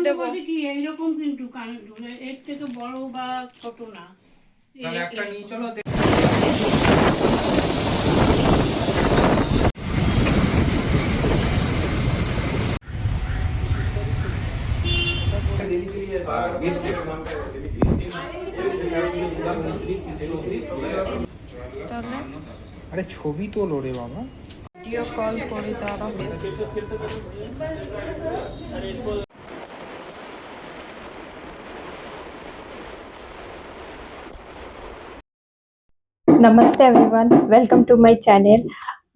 দেবো কি এইরকম, কিন্তু কানের এর থেকে বড় বা ছোট না, তাহলে একটা নিয়ে চলো। আরে ছবি তোলো রে বাবা, ভিডিও কল করে তারা नमस्ते everyone, welcome to my channel.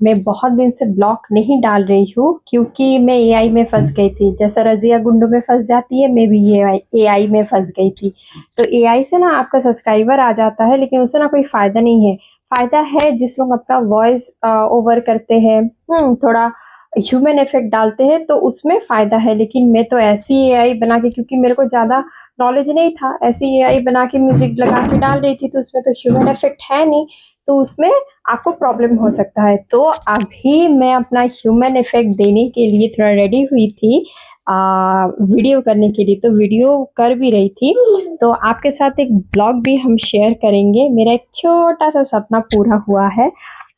मैं बहुत दिन से ब्लॉग नहीं डाल रही हूँ क्योंकि मैं एआई में फंस गई थी। जैसा रजिया गुंडों में फंस जाती है, मैं भी एआई में फंस गई थी। तो एआई से ना आपका सब्सक्राइबर आ जाता है, लेकिन उससे ना कोई फ़ायदा नहीं है। फ़ायदा है जिस लोग अपना वॉइस ओवर करते हैं, थोड़ा ह्यूमन इफेक्ट डालते हैं, तो उसमें फ़ायदा है। लेकिन मैं तो ऐसी एआई बना के, क्योंकि मेरे को ज़्यादा नॉलेज नहीं था, ऐसी एआई बना के म्यूजिक लगा के डाल रही थी, तो उसमें तो ह्यूमन इफेक्ट है नहीं, तो उसमें आपको प्रॉब्लम हो सकता है। तो अभी मैं अपना ह्यूमन इफेक्ट देने के लिए थोड़ा रेडी हुई थी वीडियो करने के लिए, तो वीडियो कर भी रही थी। तो आपके साथ एक ब्लॉग भी हम शेयर करेंगे। मेरा एक छोटा सा सपना पूरा हुआ है,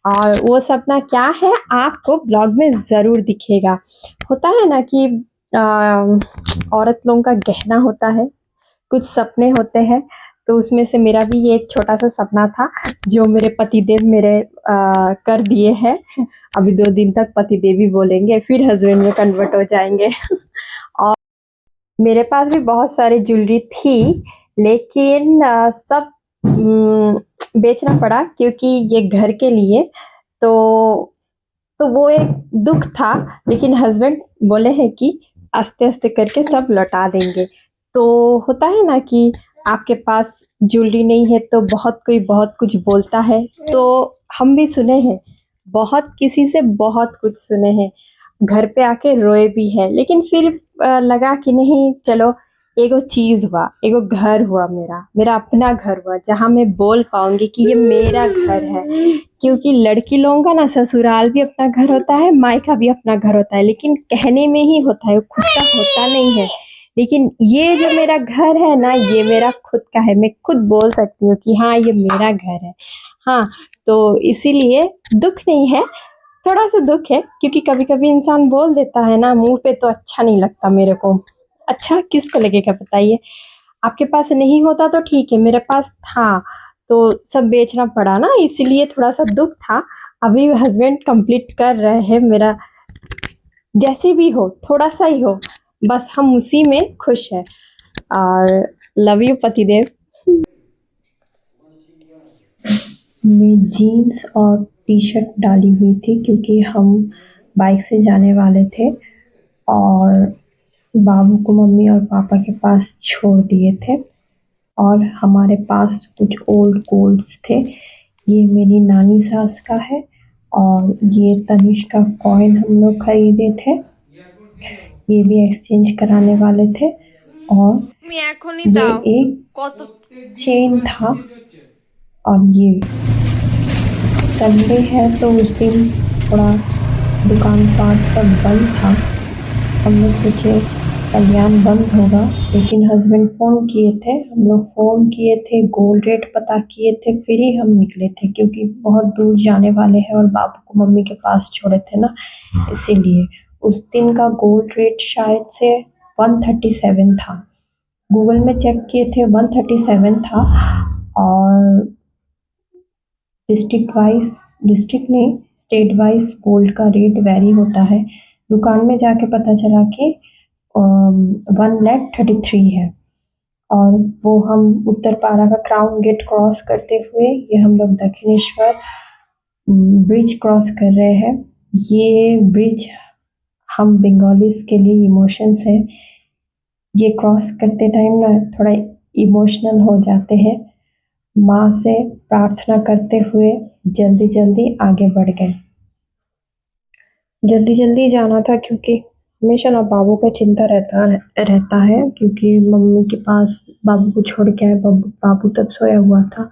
और वो सपना क्या है आपको ब्लॉग में ज़रूर दिखेगा। होता है ना कि औरत लोगों का गहना होता है, कुछ सपने होते हैं, तो उसमें से मेरा भी ये एक छोटा सा सपना था जो मेरे पतिदेव मेरे कर दिए हैं। अभी 2 दिन तक पतिदेव ही बोलेंगे, फिर हस्बैंड में कन्वर्ट हो जाएंगे। और मेरे पास भी बहुत सारी ज्वेलरी थी, लेकिन सब बेचना पड़ा क्योंकि ये घर के लिए। तो वो एक दुख था, लेकिन हस्बैंड बोले हैं कि आस्ते आस्ते करके सब लौटा देंगे। तो होता है ना कि आपके पास ज्वेलरी नहीं है तो बहुत कोई बहुत कुछ बोलता है, तो हम भी सुने हैं, बहुत किसी से बहुत कुछ सुने हैं, घर पे आके रोए भी है। लेकिन फिर लगा कि नहीं, चलो एगो चीज़ हुआ, एगो घर हुआ, मेरा अपना घर हुआ, जहाँ मैं बोल पाऊंगी कि ये मेरा घर है। क्योंकि लड़की लोगों का ना ससुराल भी अपना घर होता है, मायका भी अपना घर होता है, लेकिन कहने में ही होता है, खुद का होता नहीं है। लेकिन ये जो मेरा घर है ना, ये मेरा खुद का है, मैं खुद बोल सकती हूँ कि हाँ ये मेरा घर है। हाँ, तो इसीलिए दुख नहीं है, थोड़ा सा दुख है, क्योंकि कभी कभी इंसान बोल देता है ना मुंह पे, तो अच्छा नहीं लगता मेरे को। अच्छा किसको लगेगा बताइए। आपके पास नहीं होता तो ठीक है, मेरे पास था तो सब बेचना पड़ा ना, इसलिए थोड़ा सा दुख था। अभी हस्बैंड कंप्लीट कर रहे हैं मेरा, जैसे भी हो थोड़ा सा ही हो, बस हम उसी में खुश हैं। और लव यू पतिदेव। मैं जीन्स और टी शर्ट डाली हुई थी क्योंकि हम बाइक से जाने वाले थे, और बाबू को मम्मी और पापा के पास छोड़ दिए थे, और हमारे पास कुछ ओल्ड गोल्ड्स थे। ये मेरी नानी सास का है, और ये तनिष्क का कॉइन हम लोग खरीदे थे, ये भी एक्सचेंज कराने वाले थे। और তুমি এখনই ये দাও। एक কত चेन था, और ये संडे है तो उस दिन थोड़ा दुकान पाट सब बंद था। हम लोग सोचे कल्याण बंद होगा, लेकिन हस्बैंड फ़ोन किए थे, हम लोग फ़ोन किए थे, गोल्ड रेट पता किए थे, फिर ही हम निकले थे, क्योंकि बहुत दूर जाने वाले हैं और बाबू को मम्मी के पास छोड़े थे ना, इसीलिए। उस दिन का गोल्ड रेट शायद से 137 था, गूगल में चेक किए थे 137 था। और डिस्ट्रिक्ट नहीं, स्टेट वाइज गोल्ड का रेट वेरी होता है। दुकान में जाके पता चला कि 1,33,000 है। और वो हम उत्तरपाड़ा का क्राउन गेट क्रॉस करते हुए ये हम लोग दक्षिणेश्वर ब्रिज क्रॉस कर रहे हैं। ये ब्रिज हम बंगालीज के लिए इमोशंस है, ये क्रॉस करते टाइम ना थोड़ा इमोशनल हो जाते हैं। माँ से प्रार्थना करते हुए जल्दी जल्दी आगे बढ़ गए। जल्दी जल्दी जाना था क्योंकि हमेशा ना बाबू का चिंता रहता है, क्योंकि मम्मी के पास बाबू को छोड़ के आए, बाबू तब सोया हुआ था,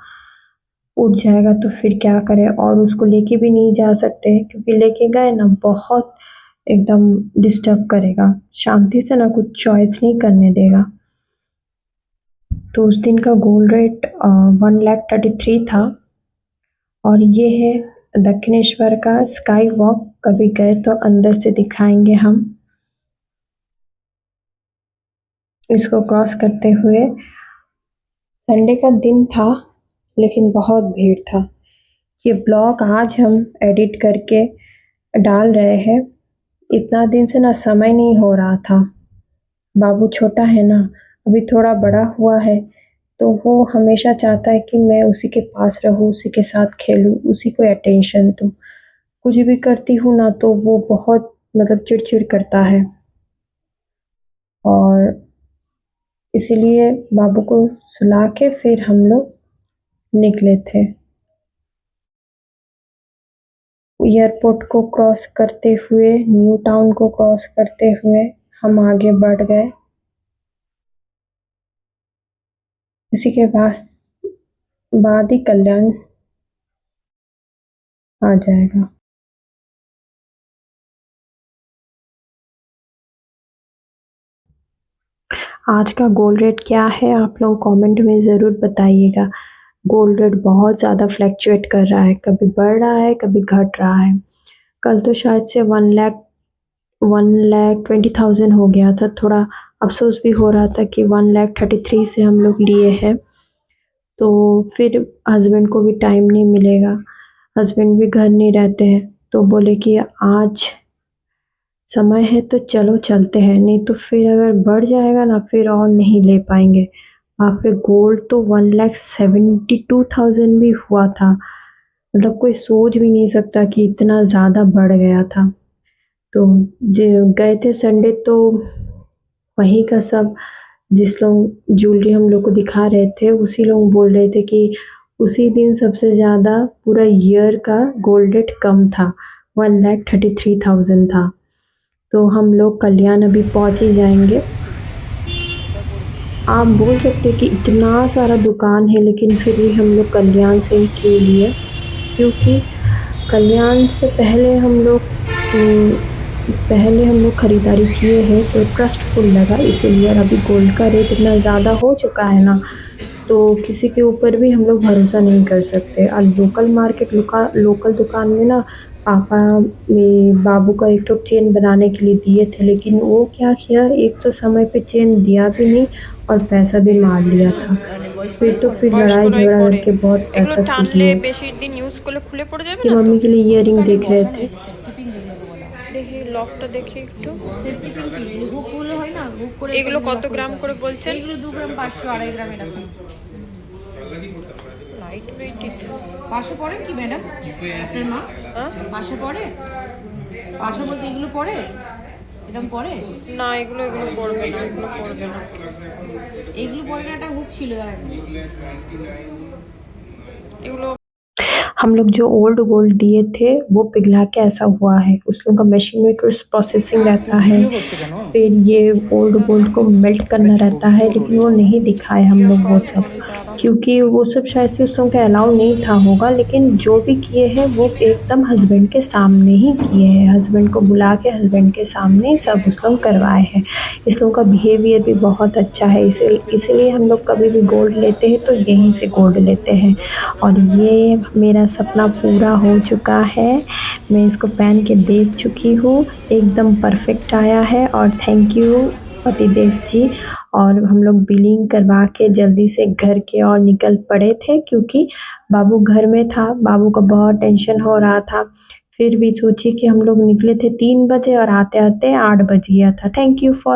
उठ जाएगा तो फिर क्या करें, और उसको लेके भी नहीं जा सकते क्योंकि लेके गए ना बहुत एकदम डिस्टर्ब करेगा, शांति से ना कुछ चॉइस नहीं करने देगा। तो उस दिन का गोल्ड रेट 1,33,000 था। और ये है दक्षिणेश्वर का स्काई वॉक, कभी गए तो अंदर से दिखाएंगे हम। इसको क्रॉस करते हुए संडे का दिन था लेकिन बहुत भीड़ था। ये ब्लॉग आज हम एडिट करके डाल रहे हैं। इतना दिन से ना समय नहीं हो रहा था। बाबू छोटा है ना, अभी थोड़ा बड़ा हुआ है तो वो हमेशा चाहता है कि मैं उसी के पास रहूँ, उसी के साथ खेलूँ, उसी को अटेंशन दूँ। कुछ भी करती हूँ ना तो वो बहुत चिड़चिड़ करता है और इसीलिए बाबू को सुला के फिर हम लोग निकले थे। एयरपोर्ट को क्रॉस करते हुए, न्यू टाउन को क्रॉस करते हुए हम आगे बढ़ गए। इसी के बाद ही कल्याण आ जाएगा। आज का गोल्ड रेट क्या है आप लोग कमेंट में ज़रूर बताइएगा। गोल्ड रेट बहुत ज़्यादा फ्लैक्चुएट कर रहा है, कभी बढ़ रहा है कभी घट रहा है। कल तो शायद से 1,20,000 हो गया था। थोड़ा अफसोस भी हो रहा था कि 1,33,000 से हम लोग लिए हैं तो फिर हस्बैंड को भी टाइम नहीं मिलेगा, हस्बैंड भी घर नहीं रहते हैं तो बोले कि आज समय है तो चलो चलते हैं, नहीं तो फिर अगर बढ़ जाएगा ना फिर और नहीं ले पाएंगे। वहाँ पे गोल्ड तो 1,72,000 भी हुआ था। कोई सोच भी नहीं सकता कि इतना ज़्यादा बढ़ गया था। तो जो गए थे संडे तो वहीं का सब जिस लोग ज्वेलरी हम लोग को दिखा रहे थे उसी लोग बोल रहे थे कि उसी दिन सबसे ज़्यादा पूरा ईयर का गोल्ड रेट कम था, 1,33,000 था। तो हम लोग कल्याण अभी पहुंच ही जाएंगे। आप बोल सकते कि इतना सारा दुकान है लेकिन फिर भी हम लोग कल्याण से ही क्यों लिए, क्योंकि कल्याण से पहले हम लोग ख़रीदारी किए हैं तो ट्रस्टफुल लगा इसीलिए। और अभी गोल्ड का रेट इतना ज़्यादा हो चुका है ना तो किसी के ऊपर भी हम लोग भरोसा नहीं कर सकते। और लोकल दुकान में ना पापा बाबू का एक तो चेन बनाने के लिए दिए थे लेकिन वो क्या किया, एक तो समय पे चेन दिया भी नहीं और पैसा भी मार लिया था। फिर लड़ाई झगड़ा करके बहुत पैसा लिए। कि मम्मी के लिए इयररिंग देख रहे थे। देखिए लকটা দেখি একটু সেফটি পিন কি হুক গুলো হয় না, হুক করে এগুলো কত গ্রাম করে বলছেন? এগুলো 2 গ্রাম 500 2.5 গ্রাম এরকম লাইট ওয়েট। পাশে পড়ে কি ম্যাডাম আপনার মা? পাশে পড়ে? পাশে বলতে এগুলো পড়ে এরকম পড়ে না? এগুলো পড়বে না, এগুলো পড়বে না, এগুলো পড়ে না। একটা হুক ছিল এগুলো। हम लोग जो ओल्ड गोल्ड दिए थे वो पिघला के ऐसा हुआ है। उस लोगों का मशीन में कुछ प्रोसेसिंग रहता है, फिर ये ओल्ड गोल्ड को मेल्ट करना रहता है लेकिन वो नहीं दिखाए हम लोग वो सब, क्योंकि वो सब शायद से उस लोगों का अलाउ नहीं था होगा। लेकिन जो भी किए हैं वो एकदम हस्बैंड के सामने ही किए हैं, हस्बैंड को बुला के हस्बैंड के सामने ही सब उस लोग करवाए हैं। इस लोगों का बिहेवियर भी बहुत अच्छा है, इसलिए हम लोग कभी भी गोल्ड लेते हैं तो यहीं से गोल्ड लेते हैं। और ये मेरा सपना पूरा हो चुका है, मैं इसको पहन के देख चुकी हूँ, एकदम परफेक्ट आया है। और थैंक यू पतिदेव जी। और हम लोग बिलिंग करवा के जल्दी से घर के और निकल पड़े थे क्योंकि बाबू घर में था, बाबू को बहुत टेंशन हो रहा था। फिर भी सोचिए कि हम लोग निकले थे 3 बजे और आते आते 8 बज गया था। Thank you for